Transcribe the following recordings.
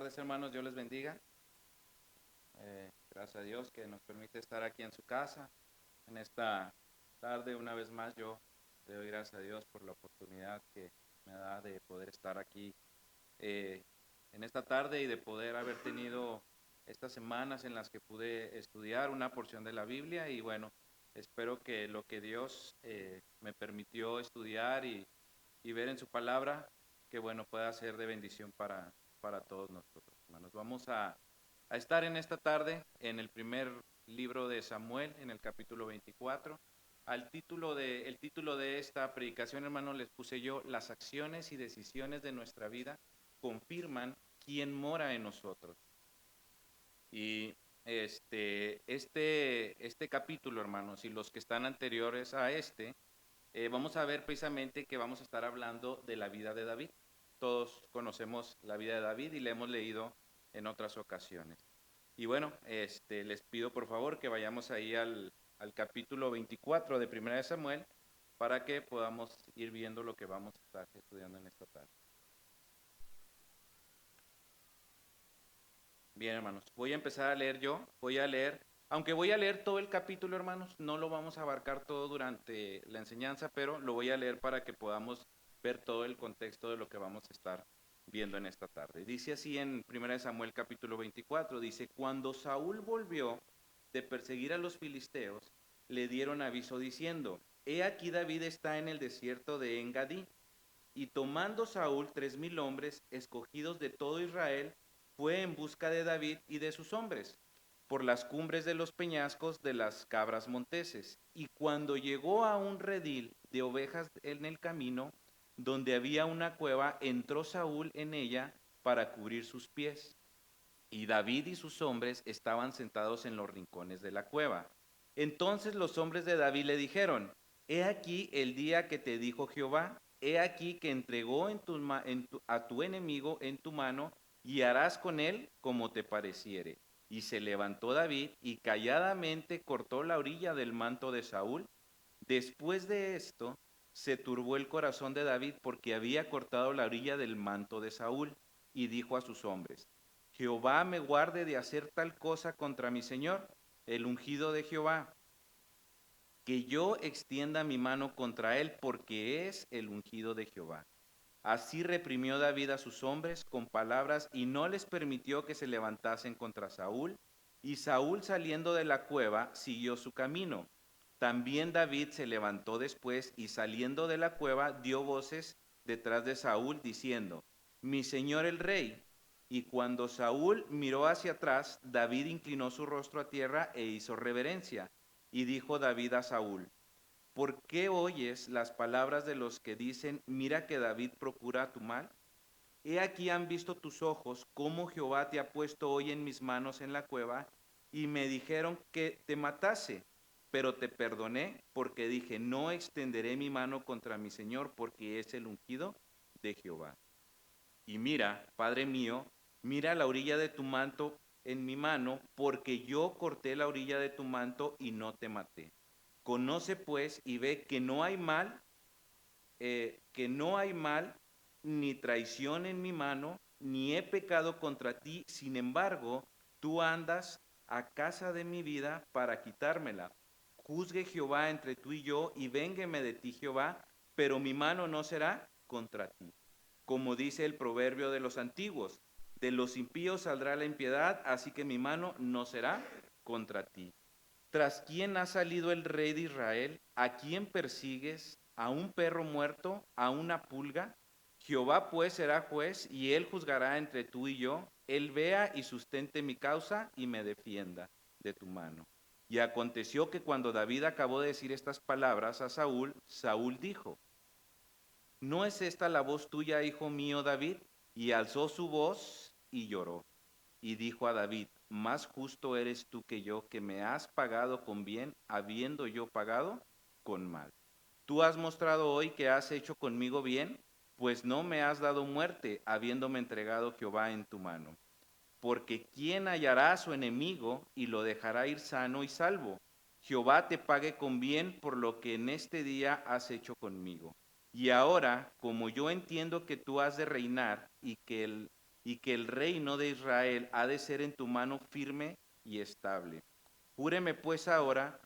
tardes, hermanos. Dios les bendiga. Gracias a Dios que nos permite estar aquí en su casa. En esta tarde, una vez más, yo le doy gracias a Dios por la oportunidad que me da de poder estar aquí en esta tarde y de poder haber tenido estas semanas en las que pude estudiar una porción de la Biblia. Y bueno, espero que lo que Dios me permitió estudiar y ver en su palabra, que bueno, pueda ser de bendición para todos nosotros, hermanos. Vamos a estar en esta tarde en el primer libro de Samuel, en el capítulo 24. El título de esta predicación, hermanos, les puse yo: las acciones y decisiones de nuestra vida confirman quién mora en nosotros. Y este capítulo, hermanos, y los que están anteriores a vamos a ver precisamente que vamos a estar hablando de la vida de David. Todos conocemos la vida de David y la hemos leído en otras ocasiones. Y bueno, les pido por favor que vayamos ahí al capítulo 24 de Primera de Samuel para que podamos ir viendo lo que vamos a estar estudiando en esta tarde. Bien, hermanos, voy a empezar a leer yo. Aunque voy a leer todo el capítulo, hermanos, no lo vamos a abarcar todo durante la enseñanza, pero lo voy a leer para que podamos ver todo el contexto de lo que vamos a estar viendo en esta tarde. Dice así en 1 Samuel capítulo 24, dice: cuando Saúl volvió de perseguir a los filisteos, le dieron aviso diciendo: he aquí David está en el desierto de Engadí. Y tomando Saúl 3,000 hombres escogidos de todo Israel, fue en busca de David y de sus hombres por las cumbres de los peñascos de las cabras monteses. Y cuando llegó a un redil de ovejas en el camino, donde había una cueva, entró Saúl en ella para cubrir sus pies. Y David y sus hombres estaban sentados en los rincones de la cueva. Entonces los hombres de David le dijeron: he aquí el día que te dijo Jehová, he aquí que entregó a tu enemigo en tu mano, y harás con él como te pareciere. Y se levantó David y calladamente cortó la orilla del manto de Saúl. Después de esto se turbó el corazón de David porque había cortado la orilla del manto de Saúl, y dijo a sus hombres: Jehová me guarde de hacer tal cosa contra mi señor, el ungido de Jehová, que yo extienda mi mano contra él, porque es el ungido de Jehová. Así reprimió David a sus hombres con palabras y no les permitió que se levantasen contra Saúl. Y Saúl, saliendo de la cueva, siguió su camino. También David se levantó después y, saliendo de la cueva, dio voces detrás de Saúl diciendo: mi señor el rey. Y cuando Saúl miró hacia atrás, David inclinó su rostro a tierra e hizo reverencia. Y dijo David a Saúl: ¿por qué oyes las palabras de los que dicen: mira que David procura tu mal? He aquí han visto tus ojos cómo Jehová te ha puesto hoy en mis manos en la cueva, y me dijeron que te matase, pero te perdoné, porque dije: no extenderé mi mano contra mi señor, porque es el ungido de Jehová. Y mira, Padre mío, mira la orilla de tu manto en mi mano, porque yo corté la orilla de tu manto y no te maté. Conoce pues y ve que no hay mal ni traición en mi mano, ni he pecado contra ti. Sin embargo, tú andas a casa de mi vida para quitármela. Juzgue Jehová entre tú y yo, y véngueme de ti Jehová, pero mi mano no será contra ti. Como dice el proverbio de los antiguos: de los impíos saldrá la impiedad, así que mi mano no será contra ti. ¿Tras quién ha salido el rey de Israel? ¿A quién persigues? ¿A un perro muerto? ¿A una pulga? Jehová pues será juez, y él juzgará entre tú y yo. Él vea y sustente mi causa y me defienda de tu mano. Y aconteció que cuando David acabó de decir estas palabras a Saúl, Saúl dijo: ¿no es esta la voz tuya, hijo mío David? Y alzó su voz y lloró. Y dijo a David: más justo eres tú que yo, que me has pagado con bien, habiendo yo pagado con mal. Tú has mostrado hoy que has hecho conmigo bien, pues no me has dado muerte, habiéndome entregado Jehová en tu mano. Porque ¿quién hallará a su enemigo y lo dejará ir sano y salvo? Jehová te pague con bien por lo que en este día has hecho conmigo. Y ahora, como yo entiendo que tú has de reinar, y que el reino de Israel ha de ser en tu mano firme y estable. Júrame pues ahora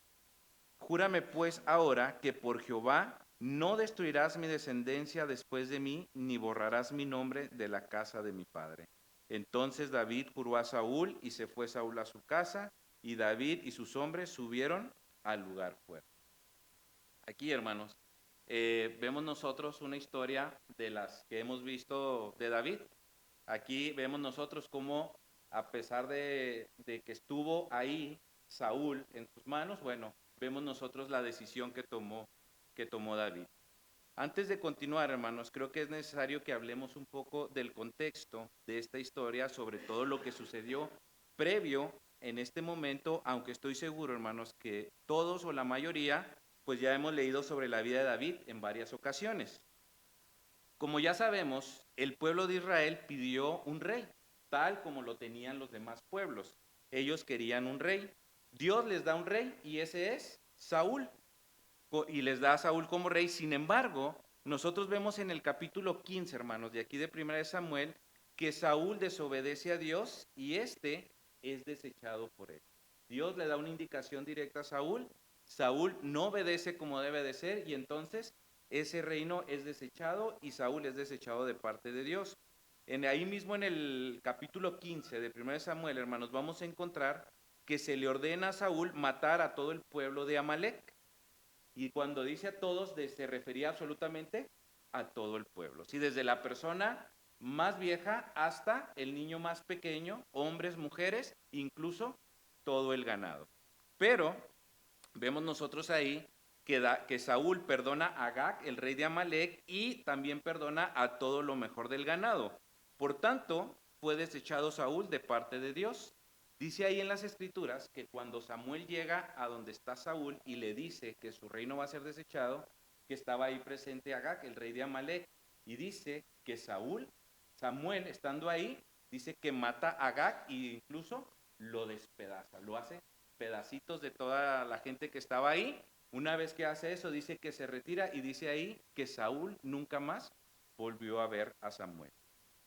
que por Jehová no destruirás mi descendencia después de mí, ni borrarás mi nombre de la casa de mi padre. Entonces David juró a Saúl, y se fue Saúl a su casa, y David y sus hombres subieron al lugar fuerte. Aquí, hermanos, vemos nosotros una historia de las que hemos visto de David. Aquí vemos nosotros cómo, a pesar de que estuvo ahí Saúl en sus manos, bueno, vemos nosotros la decisión que tomó David. Antes de continuar, hermanos, creo que es necesario que hablemos un poco del contexto de esta historia, sobre todo lo que sucedió previo en este momento, aunque estoy seguro, hermanos, que todos o la mayoría, pues ya hemos leído sobre la vida de David en varias ocasiones. Como ya sabemos, el pueblo de Israel pidió un rey, tal como lo tenían los demás pueblos. Ellos querían un rey. Dios les da un rey y ese es Saúl. Y les da a Saúl como rey. Sin embargo, nosotros vemos en el capítulo 15, hermanos, de aquí de 1 Samuel, que Saúl desobedece a Dios y este es desechado por él. Dios le da una indicación directa a Saúl. Saúl no obedece como debe de ser y entonces ese reino es desechado y Saúl es desechado de parte de Dios. Ahí mismo en el capítulo 15 de 1 Samuel, hermanos, vamos a encontrar que se le ordena a Saúl matar a todo el pueblo de Amalek. Y cuando dice a todos, se refería absolutamente a todo el pueblo. Sí, desde la persona más vieja hasta el niño más pequeño, hombres, mujeres, incluso todo el ganado. Pero vemos nosotros ahí que Saúl perdona a Agag, el rey de Amalek, y también perdona a todo lo mejor del ganado. Por tanto, fue desechado Saúl de parte de Dios. Dice ahí en las escrituras que cuando Samuel llega a donde está Saúl y le dice que su reino va a ser desechado, que estaba ahí presente Agag, el rey de Amalek, y dice que Samuel estando ahí, dice que mata a Agag e incluso lo despedaza, lo hace pedacitos de toda la gente que estaba ahí. Una vez que hace eso, dice que se retira y dice ahí que Saúl nunca más volvió a ver a Samuel.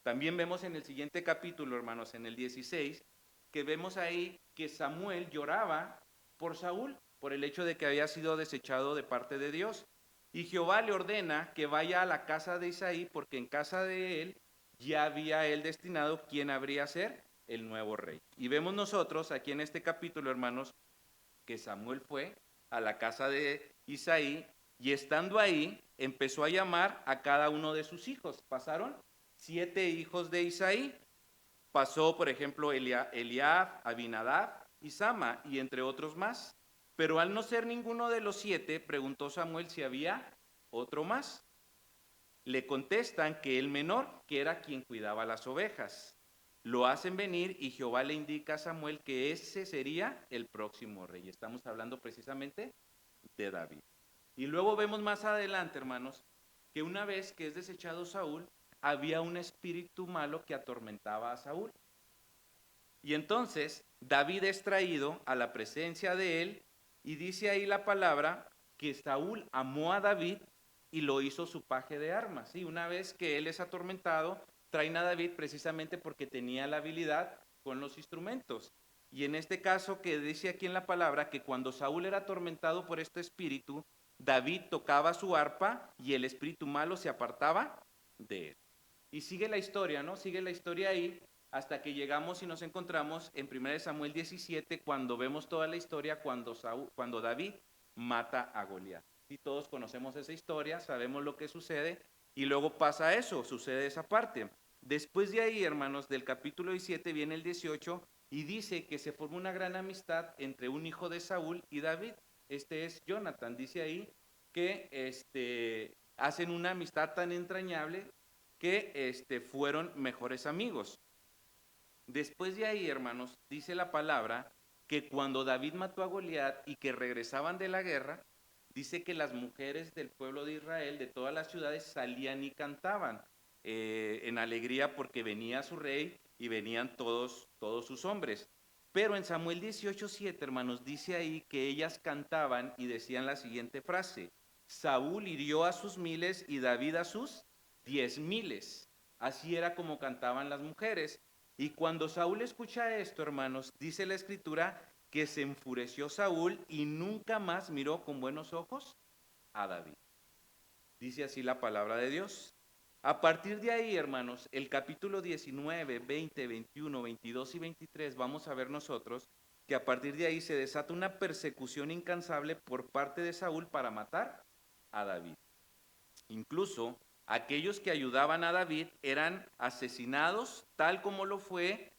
También vemos en el siguiente capítulo, hermanos, en el 16, que vemos ahí que Samuel lloraba por Saúl, por el hecho de que había sido desechado de parte de Dios. Y Jehová le ordena que vaya a la casa de Isaí, porque en casa de él ya había él destinado quién habría a ser el nuevo rey. Y vemos nosotros aquí en este capítulo, hermanos, que Samuel fue a la casa de Isaí y estando ahí empezó a llamar a cada uno de sus hijos. Pasaron 7 hijos de Isaí. Pasó, por ejemplo, Eliab, Abinadab y Sama, y entre otros más. Pero al no ser ninguno de los 7, preguntó Samuel si había otro más. Le contestan que el menor, que era quien cuidaba las ovejas. Lo hacen venir y Jehová le indica a Samuel que ese sería el próximo rey. Estamos hablando precisamente de David. Y luego vemos más adelante, hermanos, que una vez que es desechado Saúl, había un espíritu malo que atormentaba a Saúl. Y entonces David es traído a la presencia de él y dice ahí la palabra que Saúl amó a David y lo hizo su paje de armas. ¿Sí? Una vez que él es atormentado, traen a David precisamente porque tenía la habilidad con los instrumentos. Y en este caso que dice aquí en la palabra que cuando Saúl era atormentado por este espíritu, David tocaba su arpa y el espíritu malo se apartaba de él. Y sigue la historia, ¿no? Sigue la historia ahí hasta que llegamos y nos encontramos en 1 Samuel 17 cuando vemos toda la historia cuando David mata a Goliat. Y todos conocemos esa historia, sabemos lo que sucede y luego pasa eso, sucede esa parte. Después de ahí, hermanos, del capítulo 17 viene el 18 y dice que se formó una gran amistad entre un hijo de Saúl y David. Este es Jonathan, dice ahí que hacen una amistad tan entrañable que fueron mejores amigos. Después de ahí, hermanos, dice la palabra que cuando David mató a Goliat y que regresaban de la guerra, dice que las mujeres del pueblo de Israel, de todas las ciudades, salían y cantaban en alegría porque venía su rey y venían todos sus hombres. Pero en Samuel 18:7, hermanos, dice ahí que ellas cantaban y decían la siguiente frase: Saúl hirió a sus miles y David a sus 10,000. Así era como cantaban las mujeres. Y cuando Saúl escucha esto, hermanos, dice la escritura que se enfureció Saúl y nunca más miró con buenos ojos a David. Dice así la palabra de Dios. A partir de ahí, hermanos, el capítulo 19, 20, 21, 22 y 23, vamos a ver nosotros que a partir de ahí se desata una persecución incansable por parte de Saúl para matar a David. Incluso aquellos que ayudaban a David eran asesinados, tal como lo fue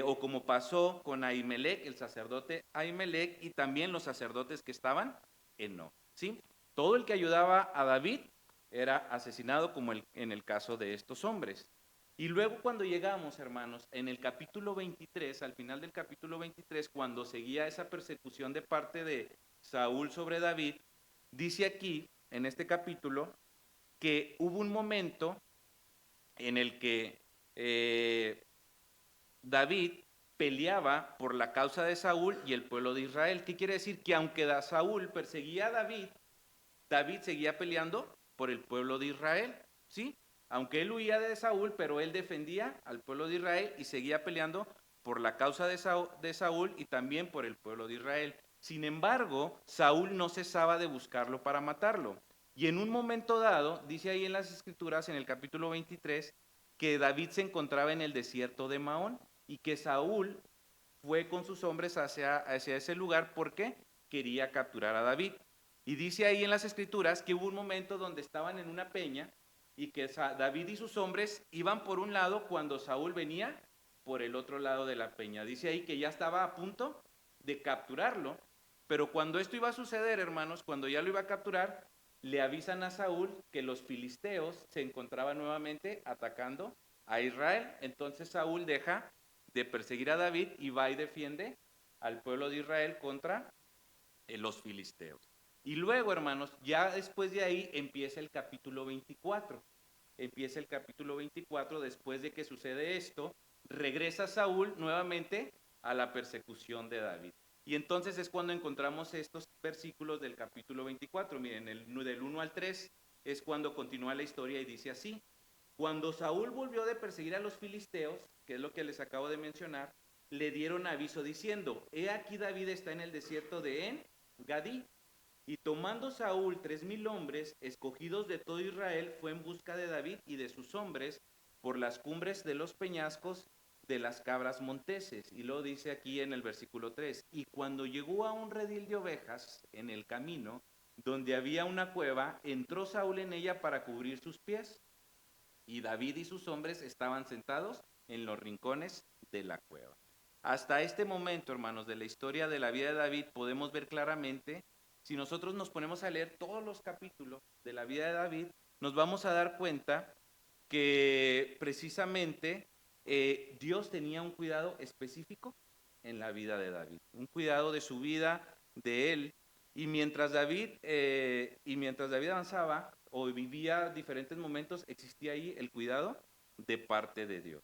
o como pasó con Ahimelech, el sacerdote Ahimelech, y también los sacerdotes que estaban en No. ¿Sí? Todo el que ayudaba a David era asesinado, como en el caso de estos hombres. Y luego cuando llegamos, hermanos, en el capítulo 23, al final del capítulo 23, cuando seguía esa persecución de parte de Saúl sobre David, dice aquí, en este capítulo, que hubo un momento en el que David peleaba por la causa de Saúl y el pueblo de Israel. ¿Qué quiere decir? Que aunque Saúl perseguía a David, David seguía peleando por el pueblo de Israel, ¿sí? Aunque él huía de Saúl, pero él defendía al pueblo de Israel y seguía peleando por la causa de Saúl y también por el pueblo de Israel. Sin embargo, Saúl no cesaba de buscarlo para matarlo. Y en un momento dado, dice ahí en las escrituras, en el capítulo 23, que David se encontraba en el desierto de Maón y que Saúl fue con sus hombres hacia ese lugar porque quería capturar a David. Y dice ahí en las escrituras que hubo un momento donde estaban en una peña y que David y sus hombres iban por un lado cuando Saúl venía por el otro lado de la peña. Dice ahí que ya estaba a punto de capturarlo, pero cuando esto iba a suceder, hermanos, cuando ya lo iba a capturar, le avisan a Saúl que los filisteos se encontraban nuevamente atacando a Israel. Entonces Saúl deja de perseguir a David y va y defiende al pueblo de Israel contra los filisteos. Y luego, hermanos, ya después de ahí empieza el capítulo 24. Empieza el capítulo 24, después de que sucede esto, regresa Saúl nuevamente a la persecución de David. Y entonces es cuando encontramos estos versículos del capítulo 24. Miren, del 1 al 3 es cuando continúa la historia y dice así. Cuando Saúl volvió de perseguir a los filisteos, que es lo que les acabo de mencionar, le dieron aviso diciendo, he aquí David está en el desierto de En-Gadí. Y tomando Saúl 3,000 hombres, escogidos de todo Israel, fue en busca de David y de sus hombres por las cumbres de los peñascos de las cabras monteses. Y lo dice aquí en el versículo 3. Y cuando llegó a un redil de ovejas en el camino, donde había una cueva, entró Saúl en ella para cubrir sus pies. Y David y sus hombres estaban sentados en los rincones de la cueva. Hasta este momento, hermanos, de la historia de la vida de David, podemos ver claramente, si nosotros nos ponemos a leer todos los capítulos de la vida de David, nos vamos a dar cuenta que precisamente Dios tenía un cuidado específico en la vida de David, un cuidado de su vida, de él, y mientras David avanzaba o vivía diferentes momentos, existía ahí el cuidado de parte de Dios.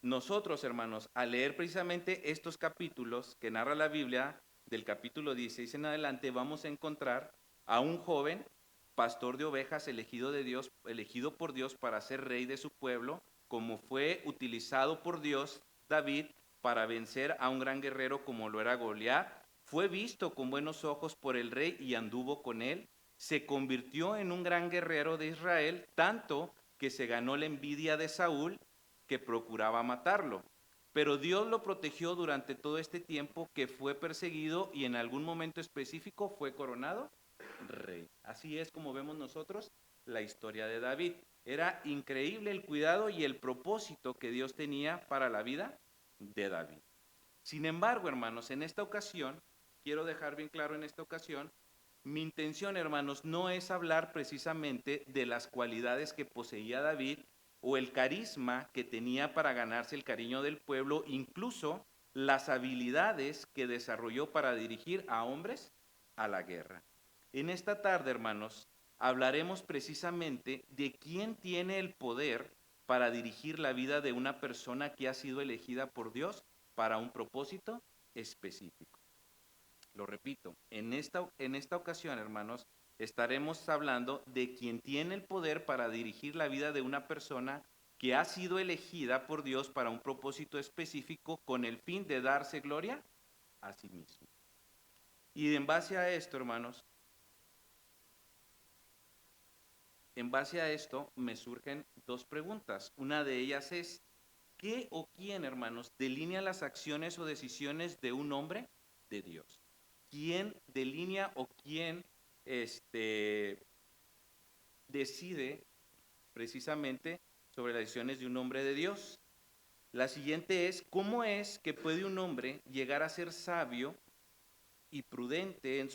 Nosotros, hermanos, al leer precisamente estos capítulos que narra la Biblia, del capítulo 16 en adelante, vamos a encontrar a un joven pastor de ovejas elegido por Dios para ser rey de su pueblo, como fue utilizado por Dios David para vencer a un gran guerrero como lo era Goliat. Fue visto con buenos ojos por el rey y anduvo con él. Se convirtió en un gran guerrero de Israel, tanto que se ganó la envidia de Saúl, que procuraba matarlo. Pero Dios lo protegió durante todo este tiempo que fue perseguido y en algún momento específico fue coronado rey. Así es como vemos nosotros la historia de David. Era increíble el cuidado y el propósito que Dios tenía para la vida de David. Sin embargo, hermanos, en esta ocasión, quiero dejar bien claro en esta ocasión, mi intención, hermanos, no es hablar precisamente de las cualidades que poseía David o el carisma que tenía para ganarse el cariño del pueblo, incluso las habilidades que desarrolló para dirigir a hombres a la guerra. En esta tarde, hermanos, hablaremos precisamente de quién tiene el poder para dirigir la vida de una persona que ha sido elegida por Dios para un propósito específico. Lo repito, en esta ocasión, hermanos, estaremos hablando de quien tiene el poder para dirigir la vida de una persona que ha sido elegida por Dios para un propósito específico con el fin de darse gloria a sí mismo. Y en base a esto, hermanos, en base a esto me surgen dos preguntas. Una de ellas es, ¿qué o quién, hermanos, delinea las acciones o decisiones de un hombre de Dios? ¿Quién delinea o quién decide precisamente sobre las decisiones de un hombre de Dios? La siguiente es, ¿cómo es que puede un hombre llegar a ser sabio y prudente en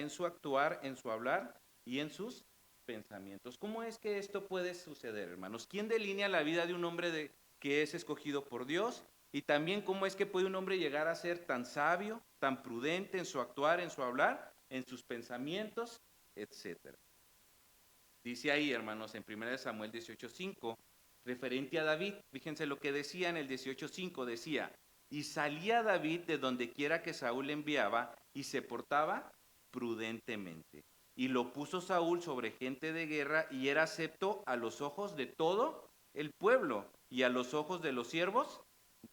su actuar, en su hablar y en sus pensamientos? ¿Cómo es que esto puede suceder, hermanos? ¿Quién delinea la vida de un hombre que es escogido por Dios? Y también, ¿cómo es que puede un hombre llegar a ser tan sabio, tan prudente en su actuar, en su hablar, en sus pensamientos, etcétera? Dice ahí, hermanos, en 1 Samuel 18:5, referente a David, fíjense lo que decía en el 18:5, decía, y salía David de donde quiera que Saúl le enviaba y se portaba prudentemente. Y lo puso Saúl sobre gente de guerra y era acepto a los ojos de todo el pueblo y a los ojos de los siervos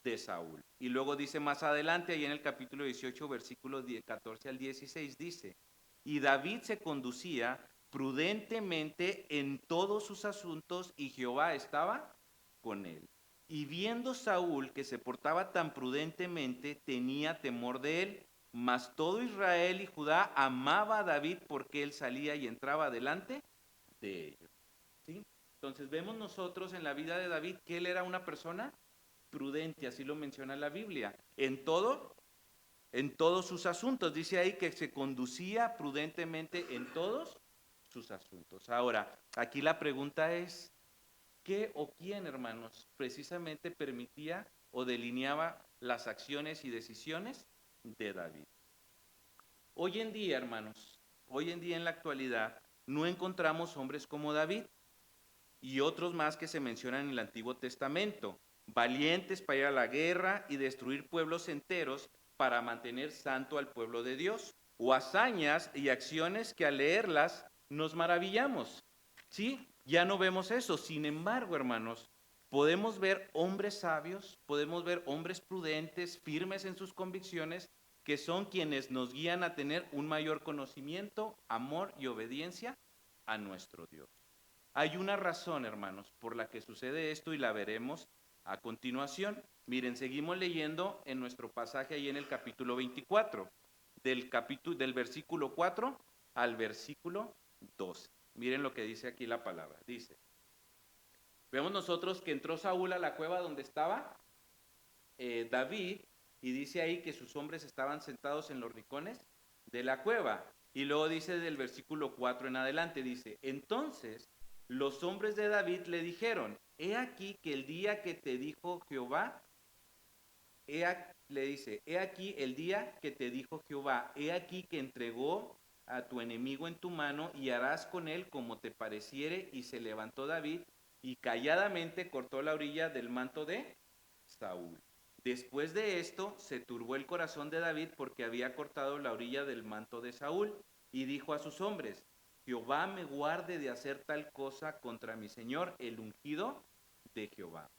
de Saúl. Y luego dice más adelante, ahí en el capítulo 18, versículos 14 al 16, dice, y David se conducía prudentemente en todos sus asuntos y Jehová estaba con él. Y viendo Saúl que se portaba tan prudentemente, tenía temor de él, mas todo Israel y Judá amaba a David porque él salía y entraba delante de ellos. ¿Sí? Entonces vemos nosotros en la vida de David que él era una persona prudente, así lo menciona la Biblia, en todos sus asuntos. Dice ahí que se conducía prudentemente en todos sus asuntos. Ahora, aquí la pregunta es, ¿qué o quién, hermanos, precisamente permitía o delineaba las acciones y decisiones de David? Hoy en día, hermanos, hoy en día en la actualidad, no encontramos hombres como David y otros más que se mencionan en el Antiguo Testamento, valientes para ir a la guerra y destruir pueblos enteros para mantener santo al pueblo de Dios, o hazañas y acciones que al leerlas nos maravillamos. ¿Sí? Ya no vemos eso. Sin embargo, hermanos, podemos ver hombres sabios, podemos ver hombres prudentes, firmes en sus convicciones, que son quienes nos guían a tener un mayor conocimiento, amor y obediencia a nuestro Dios. Hay una razón, hermanos, por la que sucede esto y la veremos a continuación. Miren, seguimos leyendo en nuestro pasaje ahí en el capítulo 24, del versículo 4 al versículo 12. Miren lo que dice aquí la palabra. Dice, vemos nosotros que entró Saúl a la cueva donde estaba David y dice ahí que sus hombres estaban sentados en los rincones de la cueva. Y luego dice del versículo 4 en adelante, dice, entonces los hombres de David le dijeron, he aquí que el día que te dijo Jehová, le dice, he aquí el día que te dijo Jehová, he aquí que entregó a tu enemigo en tu mano y harás con él como te pareciere. Y se levantó David y calladamente cortó la orilla del manto de Saúl. Después de esto se turbó el corazón de David porque había cortado la orilla del manto de Saúl y dijo a sus hombres, Jehová me guarde de hacer tal cosa contra mi señor, el ungido de Jehová,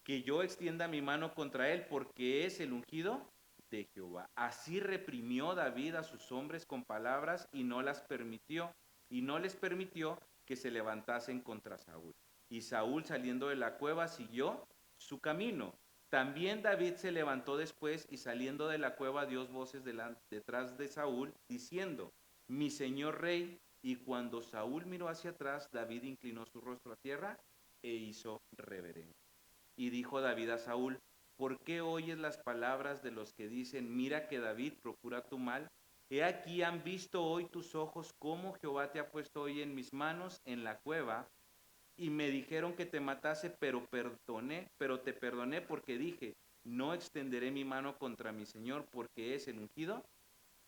que yo extienda mi mano contra él porque es el ungido de Jehová. Así reprimió David a sus hombres con palabras y no les permitió que se levantasen contra Saúl. Y Saúl, saliendo de la cueva, siguió su camino. También David se levantó después y saliendo de la cueva dio voces detrás de Saúl, diciendo, mi señor rey. Y cuando Saúl miró hacia atrás, David inclinó su rostro a tierra e hizo reverencia. Y dijo David a Saúl, ¿por qué oyes las palabras de los que dicen, mira que David procura tu mal? He aquí han visto hoy tus ojos cómo Jehová te ha puesto hoy en mis manos en la cueva, y me dijeron que te matase, pero te perdoné porque dije, no extenderé mi mano contra mi Señor, porque es el ungido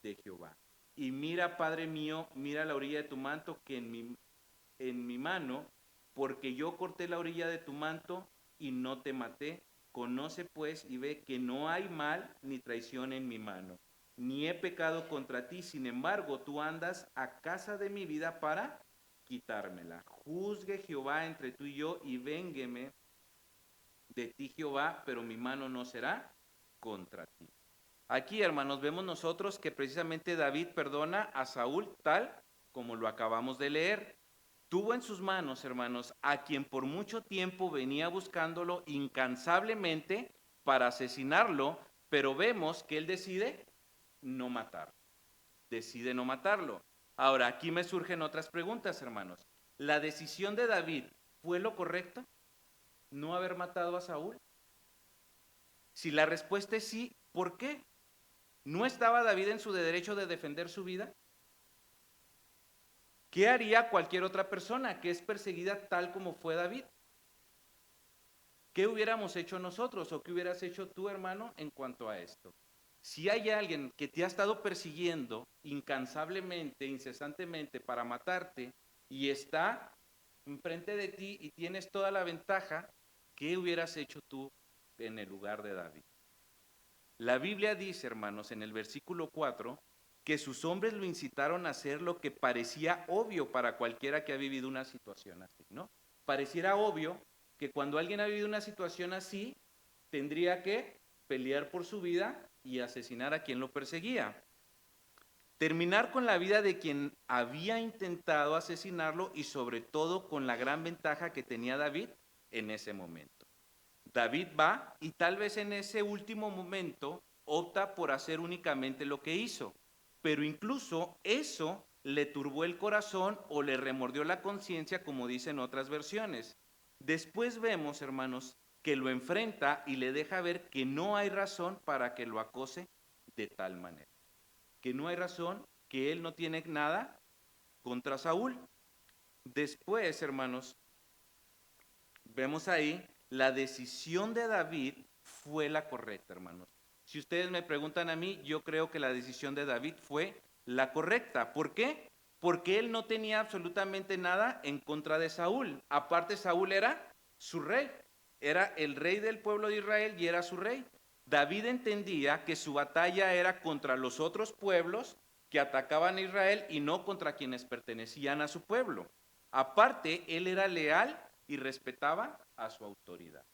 de Jehová. Y mira, Padre mío, mira la orilla de tu manto que en mi mano, porque yo corté la orilla de tu manto y no te maté. Conoce pues y ve que no hay mal ni traición en mi mano. ni he pecado contra ti. Sin embargo, tú andas a casa de mi vida para quitármela. Juzgue Jehová entre tú y yo, y véngueme de ti Jehová, pero mi mano no será contra ti. Aquí, hermanos, vemos nosotros que precisamente David perdona a Saúl tal como lo acabamos de leer. Tuvo en sus manos, hermanos, a quien por mucho tiempo venía buscándolo incansablemente para asesinarlo, pero vemos que él decide no matarlo. Decide no matarlo. Ahora, aquí me surgen otras preguntas, hermanos. ¿La decisión de David fue lo correcto? ¿No haber matado a Saúl? Si la respuesta es sí, ¿por qué? ¿No estaba David en su derecho de defender su vida? ¿Qué haría cualquier otra persona que es perseguida tal como fue David? ¿Qué hubiéramos hecho nosotros o qué hubieras hecho tú, hermano, en cuanto a esto? Si hay alguien que te ha estado persiguiendo incansablemente, incesantemente para matarte y está enfrente de ti y tienes toda la ventaja, ¿qué hubieras hecho tú en el lugar de David? La Biblia dice, hermanos, en el versículo 4, que sus hombres lo incitaron a hacer lo que parecía obvio para cualquiera que ha vivido una situación así, ¿no? Pareciera obvio que cuando alguien ha vivido una situación así, tendría que pelear por su vida y asesinar a quien lo perseguía. Terminar con la vida de quien había intentado asesinarlo y sobre todo con la gran ventaja que tenía David en ese momento. David va y tal vez en ese último momento opta por hacer únicamente lo que hizo, pero incluso eso le turbó el corazón o le remordió la conciencia, como dicen otras versiones. Después vemos, hermanos, que lo enfrenta y le deja ver que no hay razón para que lo acose de tal manera. Que no hay razón, que él no tiene nada contra Saúl. Después, hermanos, vemos ahí la decisión de David fue la correcta, hermanos. Si ustedes me preguntan a mí, yo creo que la decisión de David fue la correcta. ¿Por qué? Porque él no tenía absolutamente nada en contra de Saúl. Aparte, Saúl era su rey. Era el rey del pueblo de Israel y era su rey. David entendía que su batalla era contra los otros pueblos que atacaban a Israel y no contra quienes pertenecían a su pueblo. Aparte, él era leal y respetaba a su autoridad.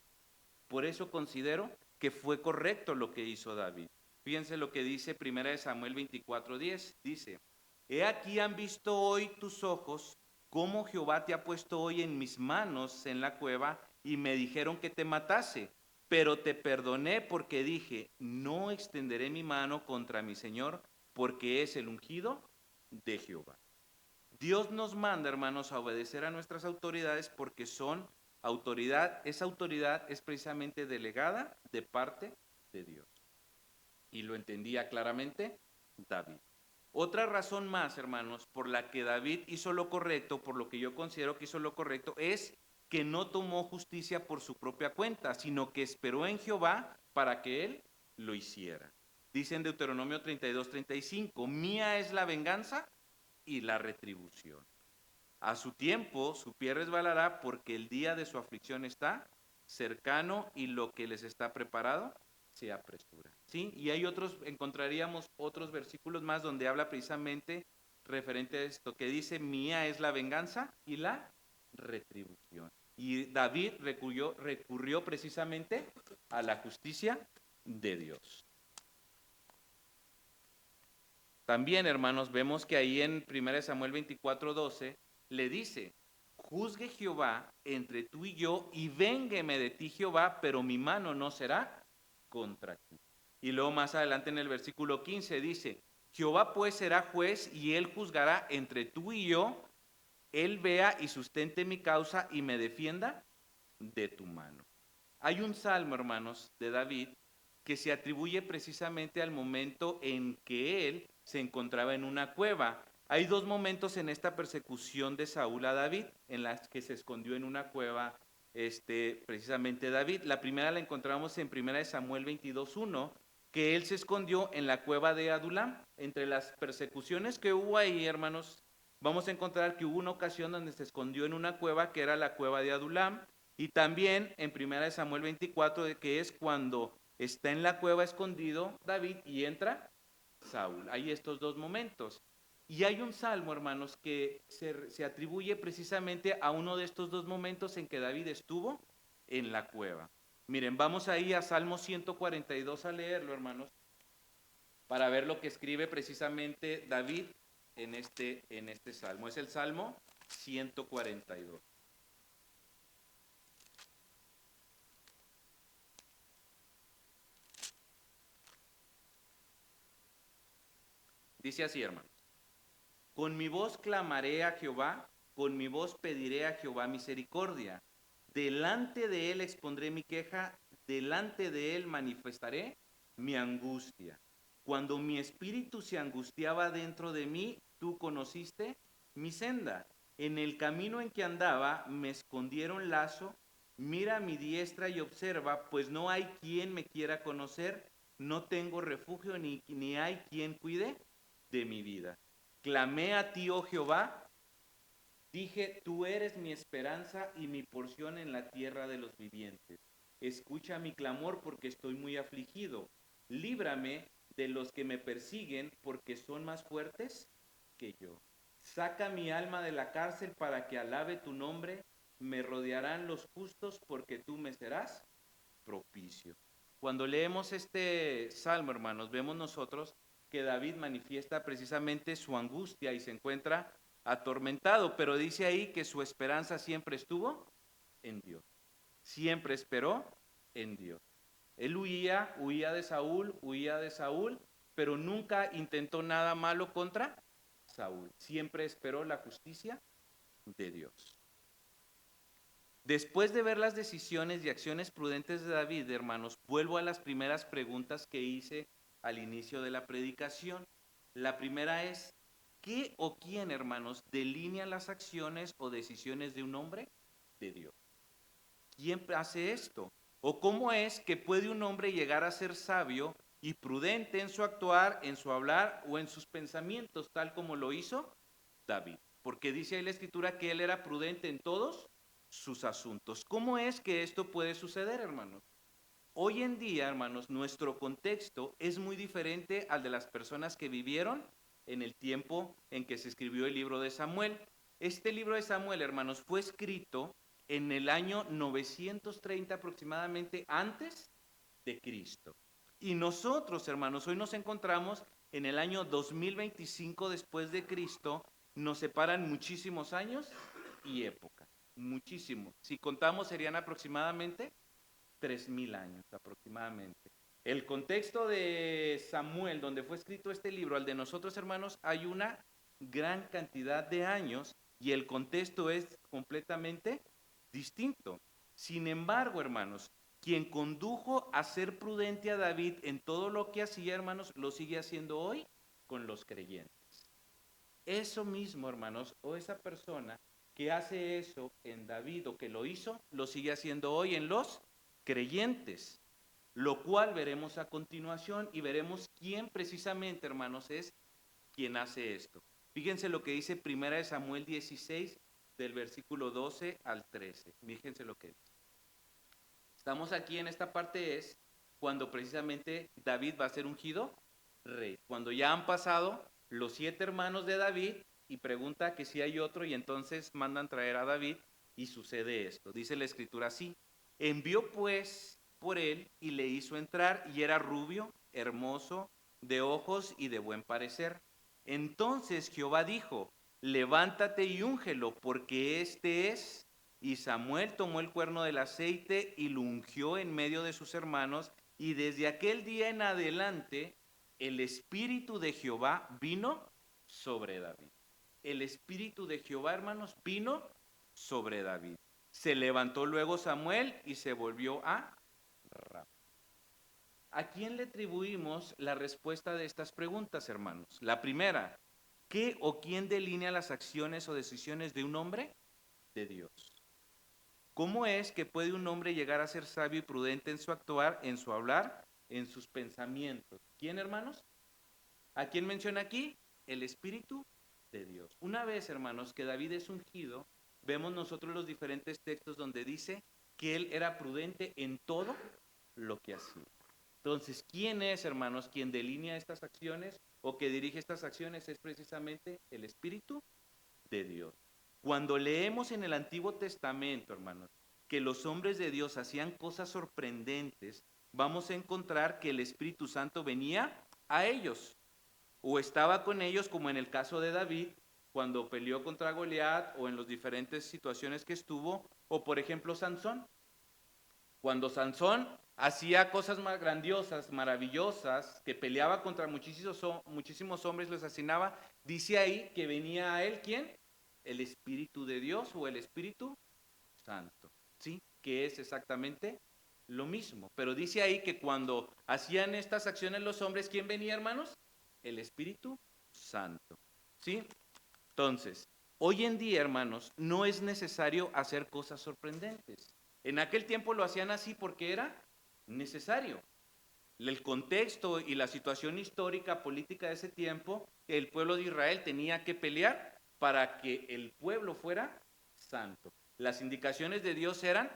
Por eso considero que fue correcto lo que hizo David. Fíjense lo que dice 1 Samuel 24:10. Dice, he aquí han visto hoy tus ojos cómo Jehová te ha puesto hoy en mis manos en la cueva y me dijeron que te matase. Pero te perdoné porque dije, no extenderé mi mano contra mi Señor porque es el ungido de Jehová. Dios nos manda, hermanos, a obedecer a nuestras autoridades porque son autoridad, esa autoridad es precisamente delegada de parte de Dios. Y lo entendía claramente David. Otra razón más, hermanos, por la que David hizo lo correcto, por lo que yo considero que hizo lo correcto, es que no tomó justicia por su propia cuenta, sino que esperó en Jehová para que él lo hiciera. Dice en Deuteronomio 32:35, mía es la venganza y la retribución. A su tiempo su pie resbalará porque el día de su aflicción está cercano y lo que les está preparado se apresura. ¿Sí? Y hay otros, encontraríamos otros versículos más donde habla precisamente referente a esto, que dice, mía es la venganza y la retribución. Y David recurrió precisamente a la justicia de Dios. También, hermanos, vemos que ahí en 1 Samuel 24:12 le dice, juzgue Jehová entre tú y yo y véngueme de ti Jehová, pero mi mano no será contra ti. Y luego más adelante en el versículo 15 dice, Jehová pues será juez y él juzgará entre tú y yo, él vea y sustente mi causa y me defienda de tu mano. Hay un salmo, hermanos, de David que se atribuye precisamente al momento en que él se encontraba en una cueva. Hay dos momentos en esta persecución de Saúl a David, en las que se escondió en una cueva precisamente David. La primera la encontramos en 1 Samuel 22:1, que él se escondió en la cueva de Adulam. Entre las persecuciones que hubo ahí, hermanos, vamos a encontrar que hubo una ocasión donde se escondió en una cueva que era la cueva de Adulam, y también en 1 Samuel 24, que es cuando está en la cueva escondido David y entra Saúl. Hay estos dos momentos. Y hay un salmo, hermanos, que se atribuye precisamente a uno de estos dos momentos en que David estuvo en la cueva. Miren, vamos ahí a Salmo 142 a leerlo, hermanos, para ver lo que escribe precisamente David en este salmo. Es el Salmo 142. Dice así, hermanos. Con mi voz clamaré a Jehová, con mi voz pediré a Jehová misericordia. Delante de él expondré mi queja, delante de él manifestaré mi angustia. Cuando mi espíritu se angustiaba dentro de mí, tú conociste mi senda. En el camino en que andaba me escondieron lazo. Mira mi diestra y observa, pues no hay quien me quiera conocer. No tengo refugio ni hay quien cuide de mi vida. Clamé a ti, oh Jehová, dije, tú eres mi esperanza y mi porción en la tierra de los vivientes. Escucha mi clamor porque estoy muy afligido. Líbrame de los que me persiguen porque son más fuertes que yo. Saca mi alma de la cárcel para que alabe tu nombre. Me rodearán los justos porque tú me serás propicio. Cuando leemos este salmo, hermanos, vemos nosotros que David manifiesta precisamente su angustia y se encuentra atormentado, pero dice ahí que su esperanza siempre estuvo en Dios. Siempre esperó en Dios. Él huía de Saúl, pero nunca intentó nada malo contra Saúl. Siempre esperó la justicia de Dios. Después de ver las decisiones y acciones prudentes de David, hermanos, vuelvo a las primeras preguntas que hice al inicio de la predicación. La primera es, ¿qué o quién, hermanos, delinea las acciones o decisiones de un hombre? De Dios. ¿Quién hace esto? ¿O cómo es que puede un hombre llegar a ser sabio y prudente en su actuar, en su hablar o en sus pensamientos, tal como lo hizo David? Porque dice ahí la Escritura que él era prudente en todos sus asuntos. ¿Cómo es que esto puede suceder, hermanos? Hoy en día, hermanos, nuestro contexto es muy diferente al de las personas que vivieron en el tiempo en que se escribió el libro de Samuel. Este libro de Samuel, hermanos, fue escrito en el año 930 aproximadamente antes de Cristo. Y nosotros, hermanos, hoy nos encontramos en el año 2025 después de Cristo. Nos separan muchísimos años y épocas, muchísimos. Si contamos serían aproximadamente 3000 años aproximadamente. El contexto de Samuel, donde fue escrito este libro, al de nosotros, hermanos, hay una gran cantidad de años y el contexto es completamente distinto. Sin embargo, hermanos, quien condujo a ser prudente a David en todo lo que hacía, hermanos, lo sigue haciendo hoy con los creyentes. Eso mismo, hermanos, o esa persona que hace eso en David o que lo hizo, lo sigue haciendo hoy en los creyentes, lo cual veremos a continuación y veremos quién precisamente, hermanos, es quien hace esto. Fíjense lo que dice 1 Samuel 16, del versículo 12 al 13. Fíjense lo que dice. Estamos aquí en esta parte es cuando precisamente David va a ser ungido rey. Cuando ya han pasado los 7 hermanos de David y pregunta que si hay otro y entonces mandan traer a David y sucede esto. Dice la escritura así. Envió pues por él y le hizo entrar y era rubio, hermoso, de ojos y de buen parecer. Entonces Jehová dijo, levántate y úngelo porque este es. Y Samuel tomó el cuerno del aceite y lo ungió en medio de sus hermanos, y desde aquel día en adelante el espíritu de Jehová vino sobre David. El espíritu de Jehová, hermanos, vino sobre David. Se levantó luego Samuel y se volvió a Ramá. ¿A quién le atribuimos la respuesta de estas preguntas, hermanos? La primera, ¿qué o quién delinea las acciones o decisiones de un hombre? De Dios. ¿Cómo es que puede un hombre llegar a ser sabio y prudente en su actuar, en su hablar, en sus pensamientos? ¿Quién, hermanos? ¿A quién menciona aquí? El Espíritu de Dios. Una vez, hermanos, que David es ungido, vemos nosotros los diferentes textos donde dice que él era prudente en todo lo que hacía. Entonces, ¿quién es, hermanos, quien delinea estas acciones o que dirige estas acciones es precisamente el Espíritu de Dios. Cuando leemos en el Antiguo Testamento, hermanos, que los hombres de Dios hacían cosas sorprendentes, vamos a encontrar que el Espíritu Santo venía a ellos o estaba con ellos, como en el caso de David, cuando peleó contra Goliat, o en las diferentes situaciones que estuvo, o por ejemplo Sansón. Cuando Sansón hacía cosas más grandiosas, maravillosas, que peleaba contra muchísimos hombres, los asesinaba, dice ahí que venía a él, ¿quién? El Espíritu de Dios o el Espíritu Santo, ¿sí? Que es exactamente lo mismo. Pero dice ahí que cuando hacían estas acciones los hombres, ¿quién venía, hermanos? El Espíritu Santo, ¿sí? Entonces, hoy en día, hermanos, no es necesario hacer cosas sorprendentes. En aquel tiempo lo hacían así porque era necesario. El contexto y la situación histórica, política de ese tiempo, el pueblo de Israel tenía que pelear para que el pueblo fuera santo. Las indicaciones de Dios eran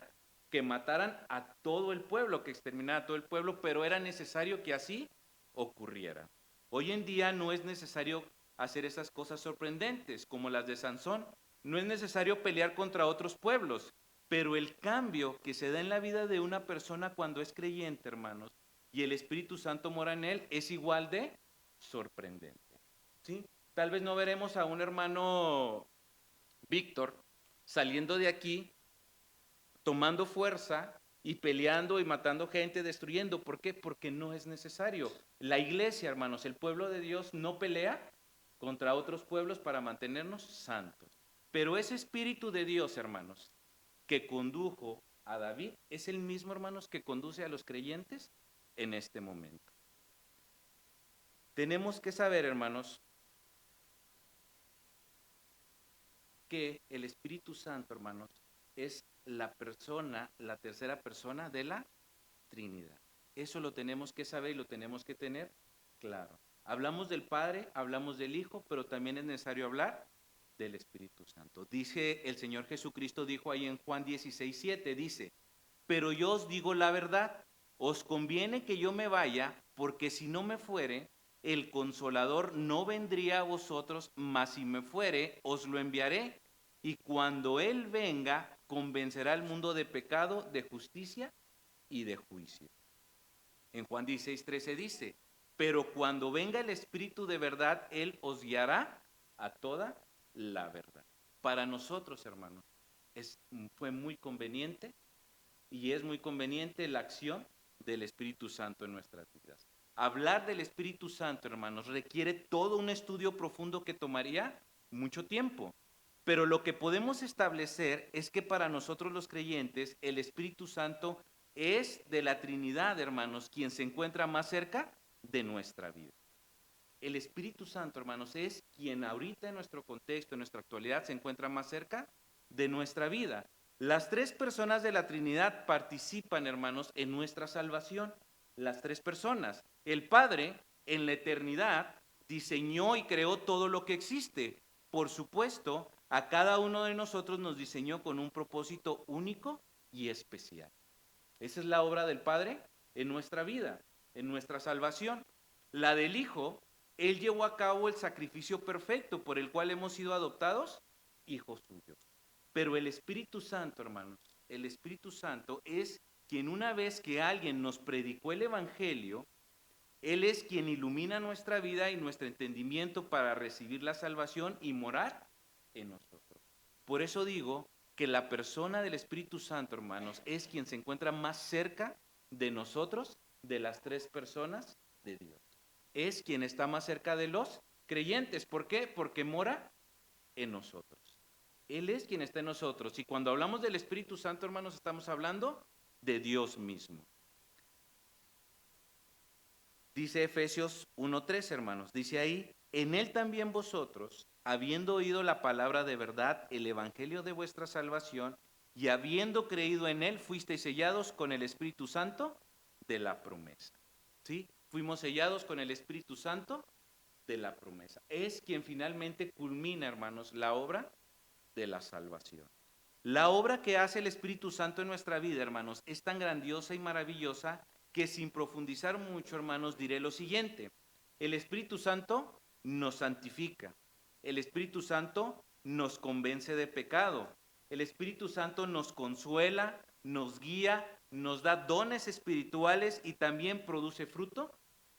que mataran a todo el pueblo, que exterminara a todo el pueblo, pero era necesario que así ocurriera. Hoy en día no es necesario hacer esas cosas sorprendentes como las de Sansón. No es necesario pelear contra otros pueblos, pero el cambio que se da en la vida de una persona cuando es creyente, hermanos, y el Espíritu Santo mora en él, es igual de sorprendente, ¿sí? Tal vez no veremos a un hermano Víctor saliendo de aquí, tomando fuerza y peleando y matando gente, destruyendo. ¿Por qué? Porque no es necesario. La iglesia, hermanos, el pueblo de Dios no pelea contra otros pueblos para mantenernos santos. Pero ese Espíritu de Dios, hermanos, que condujo a David, es el mismo, hermanos, que conduce a los creyentes en este momento. Tenemos que saber, hermanos, que el Espíritu Santo, hermanos, es la persona, la tercera persona de la Trinidad. Eso lo tenemos que saber y lo tenemos que tener claro. Hablamos del Padre, hablamos del Hijo, pero también es necesario hablar del Espíritu Santo. Dice el Señor Jesucristo, dijo ahí en Juan 16:7, dice, pero yo os digo la verdad, os conviene que yo me vaya, porque si no me fuere, el Consolador no vendría a vosotros, mas si me fuere, os lo enviaré. Y cuando Él venga, convencerá al mundo de pecado, de justicia y de juicio. En Juan 16:13 dice, pero cuando venga el Espíritu de verdad, Él os guiará a toda la verdad. Para nosotros, hermanos, fue muy conveniente y es muy conveniente la acción del Espíritu Santo en nuestras vidas. Hablar del Espíritu Santo, hermanos, requiere todo un estudio profundo que tomaría mucho tiempo. Pero lo que podemos establecer es que para nosotros los creyentes, el Espíritu Santo es de la Trinidad, hermanos, quien se encuentra más cerca de nuestra vida. El Espíritu Santo, hermanos, es quien ahorita en nuestro contexto, en nuestra actualidad, se encuentra más cerca de nuestra vida. Las tres personas de la Trinidad participan, hermanos, en nuestra salvación. Las tres personas. El Padre, en la eternidad, diseñó y creó todo lo que existe. Por supuesto, a cada uno de nosotros nos diseñó con un propósito único y especial. Esa es la obra del Padre en nuestra vida, en nuestra salvación. La del Hijo, Él llevó a cabo el sacrificio perfecto por el cual hemos sido adoptados hijos suyos. Pero el Espíritu Santo, hermanos, el Espíritu Santo es quien una vez que alguien nos predicó el Evangelio, Él es quien ilumina nuestra vida y nuestro entendimiento para recibir la salvación y morar en nosotros. Por eso digo que la persona del Espíritu Santo, hermanos, es quien se encuentra más cerca de nosotros, de las tres personas de Dios. Es quien está más cerca de los creyentes. ¿Por qué? Porque mora en nosotros. Él es quien está en nosotros. Y cuando hablamos del Espíritu Santo, hermanos, estamos hablando de Dios mismo. Dice Efesios 1:3, hermanos. Dice ahí, en Él también vosotros, habiendo oído la palabra de verdad, el evangelio de vuestra salvación, y habiendo creído en Él, fuisteis sellados con el Espíritu Santo de la promesa. ¿Sí? Fuimos sellados con el Espíritu Santo de la promesa. Es quien finalmente culmina, hermanos, la obra de la salvación. La obra que hace el Espíritu Santo en nuestra vida, hermanos, es tan grandiosa y maravillosa que sin profundizar mucho, hermanos, diré lo siguiente. El Espíritu Santo nos santifica. El Espíritu Santo nos convence de pecado. El Espíritu Santo nos consuela, nos guía, nos da dones espirituales y también produce fruto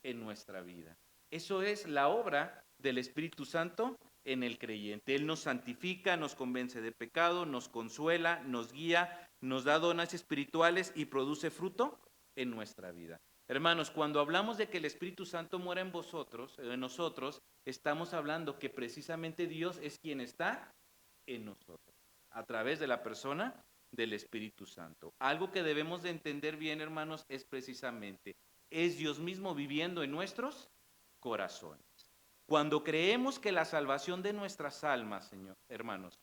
en nuestra vida. Eso es la obra del Espíritu Santo en el creyente. Él nos santifica, nos convence de pecado, nos consuela, nos guía, nos da dones espirituales y produce fruto en nuestra vida. Hermanos, cuando hablamos de que el Espíritu Santo mora en vosotros, en nosotros, estamos hablando que precisamente Dios es quien está en nosotros, a través de la persona del Espíritu Santo. Algo que debemos de entender bien, hermanos, es precisamente, es Dios mismo viviendo en nuestros corazones. Cuando creemos que la salvación de nuestras almas, Señor, hermanos,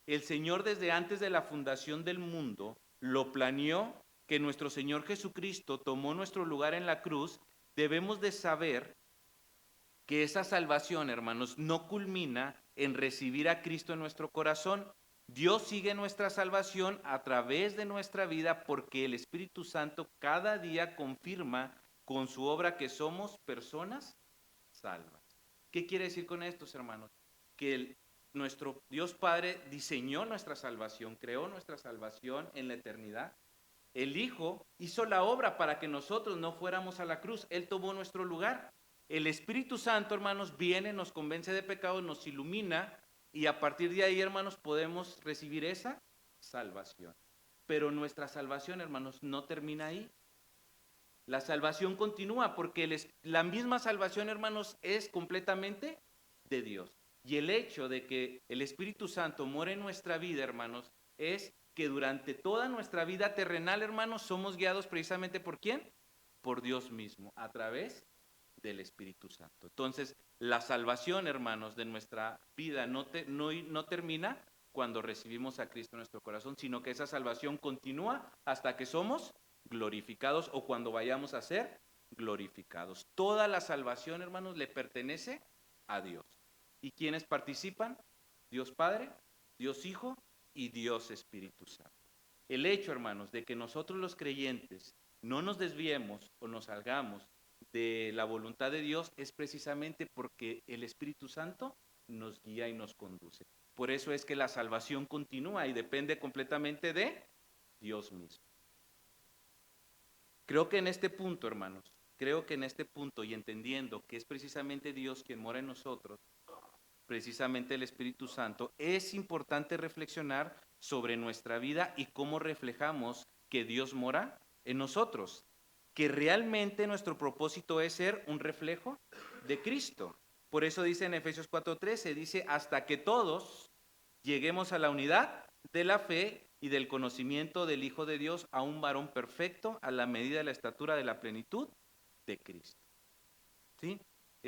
el Señor desde antes de la fundación del mundo lo planeó, que nuestro Señor Jesucristo tomó nuestro lugar en la cruz, debemos de saber que esa salvación, hermanos, no culmina en recibir a Cristo en nuestro corazón. Dios sigue nuestra salvación a través de nuestra vida porque el Espíritu Santo cada día confirma con su obra que somos personas salvas. ¿Qué quiere decir con esto, hermanos? Que nuestro Dios Padre diseñó nuestra salvación, creó nuestra salvación en la eternidad. El Hijo hizo la obra para que nosotros no fuéramos a la cruz. Él tomó nuestro lugar. El Espíritu Santo, hermanos, viene, nos convence de pecado, nos ilumina y a partir de ahí, hermanos, podemos recibir esa salvación. Pero nuestra salvación, hermanos, no termina ahí. La salvación continúa porque la misma salvación, hermanos, es completamente de Dios. Y el hecho de que el Espíritu Santo more en nuestra vida, hermanos, es que durante toda nuestra vida terrenal, hermanos, somos guiados precisamente ¿por quién? Por Dios mismo, a través del Espíritu Santo. Entonces, la salvación, hermanos, de nuestra vida no termina cuando recibimos a Cristo en nuestro corazón, sino que esa salvación continúa hasta que somos glorificados o cuando vayamos a ser glorificados. Toda la salvación, hermanos, le pertenece a Dios. ¿Y quiénes participan? Dios Padre, Dios Hijo y Dios Espíritu Santo. El hecho, hermanos, de que nosotros los creyentes no nos desviemos o nos salgamos de la voluntad de Dios es precisamente porque el Espíritu Santo nos guía y nos conduce. Por eso es que la salvación continúa y depende completamente de Dios mismo. Creo que en este punto, hermanos, y entendiendo que es precisamente Dios quien mora en nosotros, precisamente el Espíritu Santo, es importante reflexionar sobre nuestra vida y cómo reflejamos que Dios mora en nosotros, que realmente nuestro propósito es ser un reflejo de Cristo. Por eso dice en Efesios 4:13, dice, hasta que todos lleguemos a la unidad de la fe y del conocimiento del Hijo de Dios, a un varón perfecto, a la medida de la estatura de la plenitud de Cristo. ¿Sí?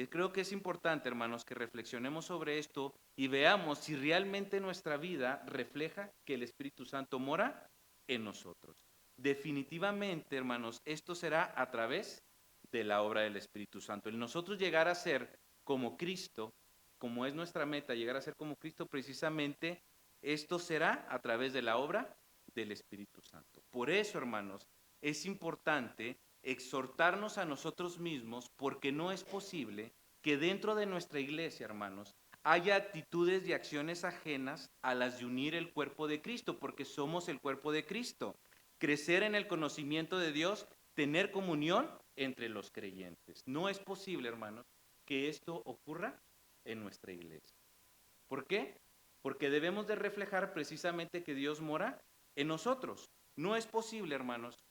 Creo que es importante, hermanos, que reflexionemos sobre esto y veamos si realmente nuestra vida refleja que el Espíritu Santo mora en nosotros. Definitivamente, hermanos, esto será a través de la obra del Espíritu Santo. El nosotros llegar a ser como Cristo, como es nuestra meta, llegar a ser como Cristo, precisamente esto será a través de la obra del Espíritu Santo. Por eso, hermanos, es importante exhortarnos a nosotros mismos porque no es posible que dentro de nuestra iglesia, hermanos, haya actitudes y acciones ajenas a las de unir el cuerpo de Cristo, porque somos el cuerpo de Cristo. Crecer en el conocimiento de Dios, tener comunión entre los creyentes. No es posible, hermanos, que esto ocurra en nuestra iglesia. ¿Por qué? Porque debemos de reflejar precisamente que Dios mora en nosotros. No es posible, hermanos.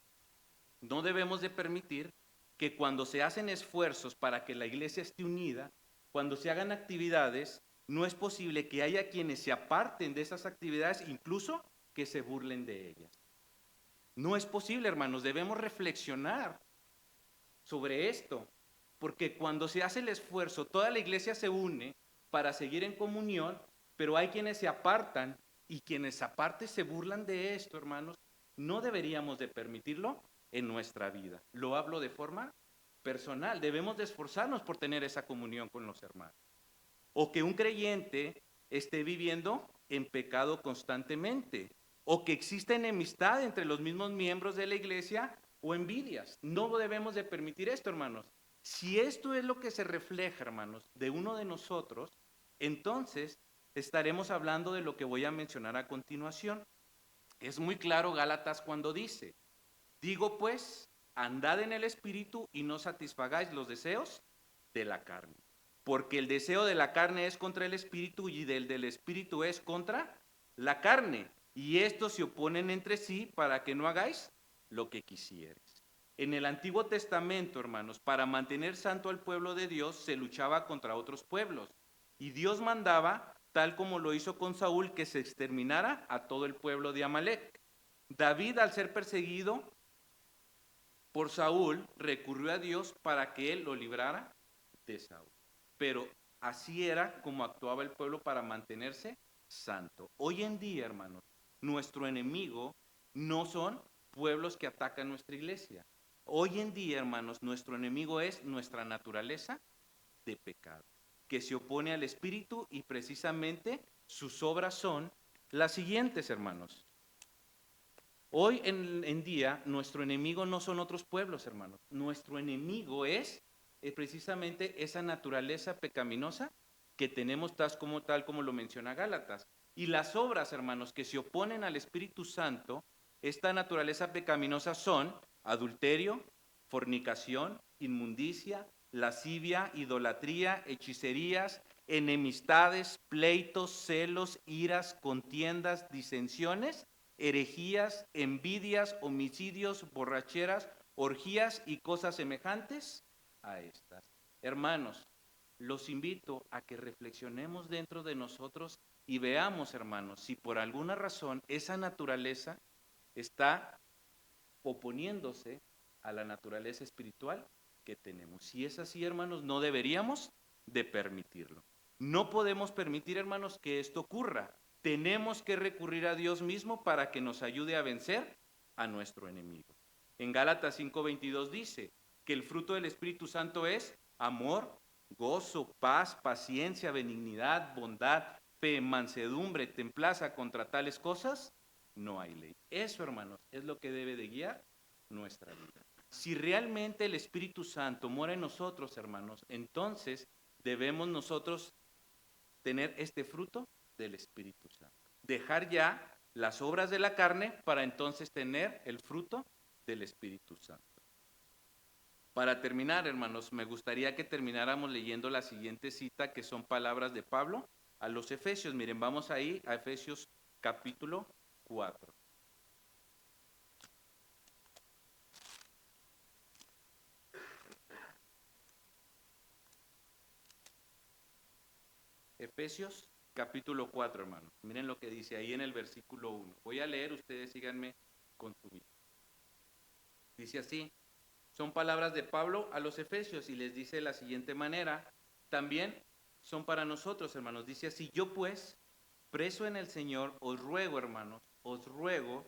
No debemos de permitir que cuando se hacen esfuerzos para que la iglesia esté unida, cuando se hagan actividades, no es posible que haya quienes se aparten de esas actividades, incluso que se burlen de ellas. No es posible, hermanos, debemos reflexionar sobre esto, porque cuando se hace el esfuerzo, toda la iglesia se une para seguir en comunión, pero hay quienes se apartan y quienes aparte se burlan de esto, hermanos. No deberíamos de permitirlo en nuestra vida. Lo hablo de forma personal. Debemos de esforzarnos por tener esa comunión con los hermanos. O que un creyente esté viviendo en pecado constantemente. O que exista enemistad entre los mismos miembros de la iglesia o envidias. No debemos de permitir esto, hermanos. Si esto es lo que se refleja, hermanos, de uno de nosotros, entonces estaremos hablando de lo que voy a mencionar a continuación. Es muy claro Gálatas cuando dice, digo pues, andad en el Espíritu y no satisfagáis los deseos de la carne. Porque el deseo de la carne es contra el Espíritu y del Espíritu es contra la carne. Y estos se oponen entre sí para que no hagáis lo que quisieres. En el Antiguo Testamento, hermanos, para mantener santo al pueblo de Dios se luchaba contra otros pueblos. Y Dios mandaba, tal como lo hizo con Saúl, que se exterminara a todo el pueblo de Amalek. David, al ser perseguido por Saúl, recurrió a Dios para que él lo librara de Saúl. Pero así era como actuaba el pueblo para mantenerse santo. Hoy en día, hermanos, nuestro enemigo no son pueblos que atacan nuestra iglesia. Hoy en día, hermanos, nuestro enemigo es nuestra naturaleza de pecado, que se opone al Espíritu, y precisamente sus obras son las siguientes, hermanos. Hoy en día, nuestro enemigo no son otros pueblos, hermanos. Nuestro enemigo es precisamente esa naturaleza pecaminosa que tenemos tal como lo menciona Gálatas. Y las obras, hermanos, que se oponen al Espíritu Santo, esta naturaleza pecaminosa son adulterio, fornicación, inmundicia, lascivia, idolatría, hechicerías, enemistades, pleitos, celos, iras, contiendas, disensiones, herejías, envidias, homicidios, borracheras, orgías y cosas semejantes a estas. Hermanos, los invito a que reflexionemos dentro de nosotros y veamos, hermanos, si por alguna razón esa naturaleza está oponiéndose a la naturaleza espiritual que tenemos. Si es así, hermanos, no deberíamos de permitirlo. No podemos permitir, hermanos, que esto ocurra. Tenemos que recurrir a Dios mismo para que nos ayude a vencer a nuestro enemigo. En Gálatas 5:22 dice que el fruto del Espíritu Santo es amor, gozo, paz, paciencia, benignidad, bondad, fe, mansedumbre, templanza. Contra tales cosas no hay ley. Eso, hermanos, es lo que debe de guiar nuestra vida. Si realmente el Espíritu Santo mora en nosotros, hermanos, entonces debemos nosotros tener este fruto del Espíritu Santo. Dejar ya las obras de la carne para entonces tener el fruto del Espíritu Santo. Para terminar, hermanos, me gustaría que termináramos leyendo la siguiente cita, que son palabras de Pablo a los Efesios. Miren, vamos ahí a Efesios capítulo 4. Efesios capítulo 4, hermanos. Miren lo que dice ahí en el versículo 1. Voy a leer, ustedes síganme con su vida. Dice así, son palabras de Pablo a los Efesios y les dice de la siguiente manera, también son para nosotros, hermanos. Dice así, yo pues, preso en el Señor, os ruego, hermanos, os ruego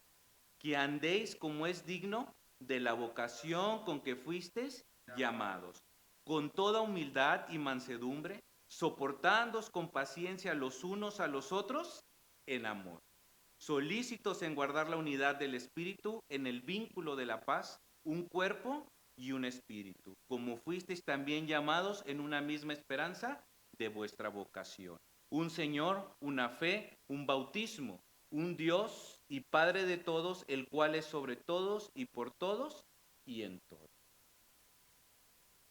que andéis como es digno de la vocación con que fuisteis llamados, con toda humildad y mansedumbre, soportándoos con paciencia los unos a los otros en amor, solícitos en guardar la unidad del Espíritu en el vínculo de la paz, un cuerpo y un espíritu, como fuisteis también llamados en una misma esperanza de vuestra vocación. Un Señor, una fe, un bautismo, un Dios y Padre de todos, el cual es sobre todos y por todos y en todos.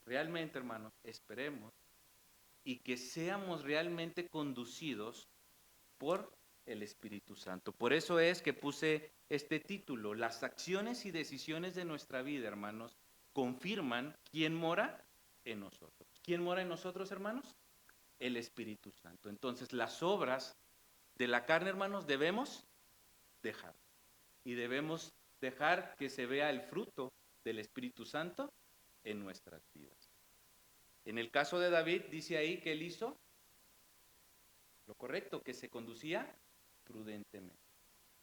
Realmente, hermanos, esperemos y que seamos realmente conducidos por el Espíritu Santo. Por eso es que puse este título, las acciones y decisiones de nuestra vida, hermanos, confirman quién mora en nosotros. ¿Quién mora en nosotros, hermanos? El Espíritu Santo. Entonces, las obras de la carne, hermanos, debemos dejar. Y debemos dejar que se vea el fruto del Espíritu Santo en nuestras vidas. En el caso de David, dice ahí que él hizo lo correcto, que se conducía prudentemente.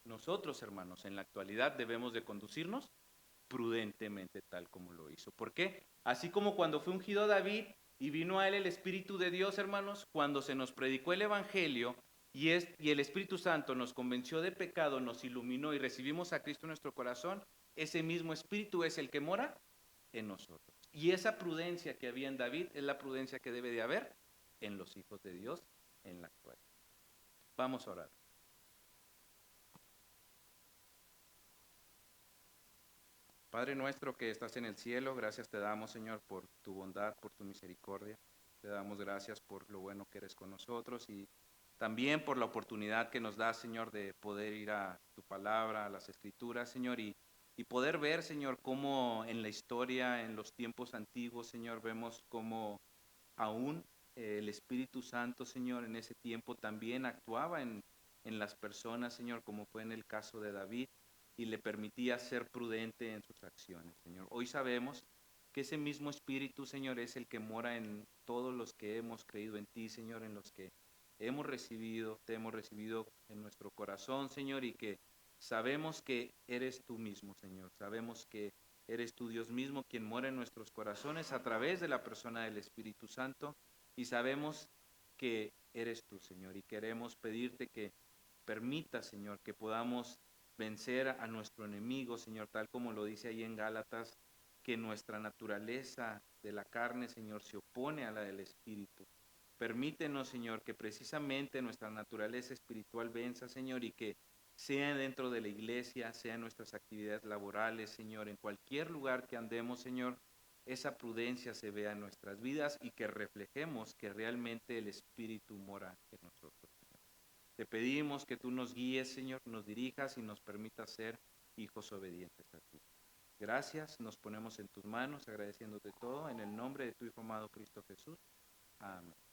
Nosotros, hermanos, en la actualidad debemos de conducirnos prudentemente tal como lo hizo. ¿Por qué? Así como cuando fue ungido David y vino a él el Espíritu de Dios, hermanos, cuando se nos predicó el Evangelio y el Espíritu Santo nos convenció de pecado, nos iluminó y recibimos a Cristo en nuestro corazón, ese mismo Espíritu es el que mora en nosotros. Y esa prudencia que había en David es la prudencia que debe de haber en los hijos de Dios en la actualidad. Vamos a orar. Padre nuestro que estás en el cielo, gracias te damos, Señor, por tu bondad, por tu misericordia. Te damos gracias por lo bueno que eres con nosotros y también por la oportunidad que nos das, Señor, de poder ir a tu palabra, a las escrituras, Señor, y poder ver, Señor, cómo en la historia, en los tiempos antiguos, Señor, vemos cómo aún el Espíritu Santo, Señor, en ese tiempo también actuaba en las personas, Señor, como fue en el caso de David, y le permitía ser prudente en sus acciones, Señor. Hoy sabemos que ese mismo Espíritu, Señor, es el que mora en todos los que hemos creído en ti, Señor, en los que te hemos recibido en nuestro corazón, Señor, y que sabemos que eres tú mismo, Señor. Sabemos que eres tú, Dios mismo, quien mora en nuestros corazones a través de la persona del Espíritu Santo, y sabemos que eres tú, Señor, y queremos pedirte que permita, Señor, que podamos vencer a nuestro enemigo, Señor, tal como lo dice ahí en Gálatas, que nuestra naturaleza de la carne, Señor, se opone a la del Espíritu. Permítenos, Señor, que precisamente nuestra naturaleza espiritual venza, Señor, y que sea dentro de la iglesia, sea en nuestras actividades laborales, Señor, en cualquier lugar que andemos, Señor, esa prudencia se vea en nuestras vidas y que reflejemos que realmente el Espíritu mora en nosotros. Te pedimos que tú nos guíes, Señor, nos dirijas y nos permitas ser hijos obedientes a ti. Gracias, nos ponemos en tus manos agradeciéndote todo en el nombre de tu Hijo amado Cristo Jesús. Amén.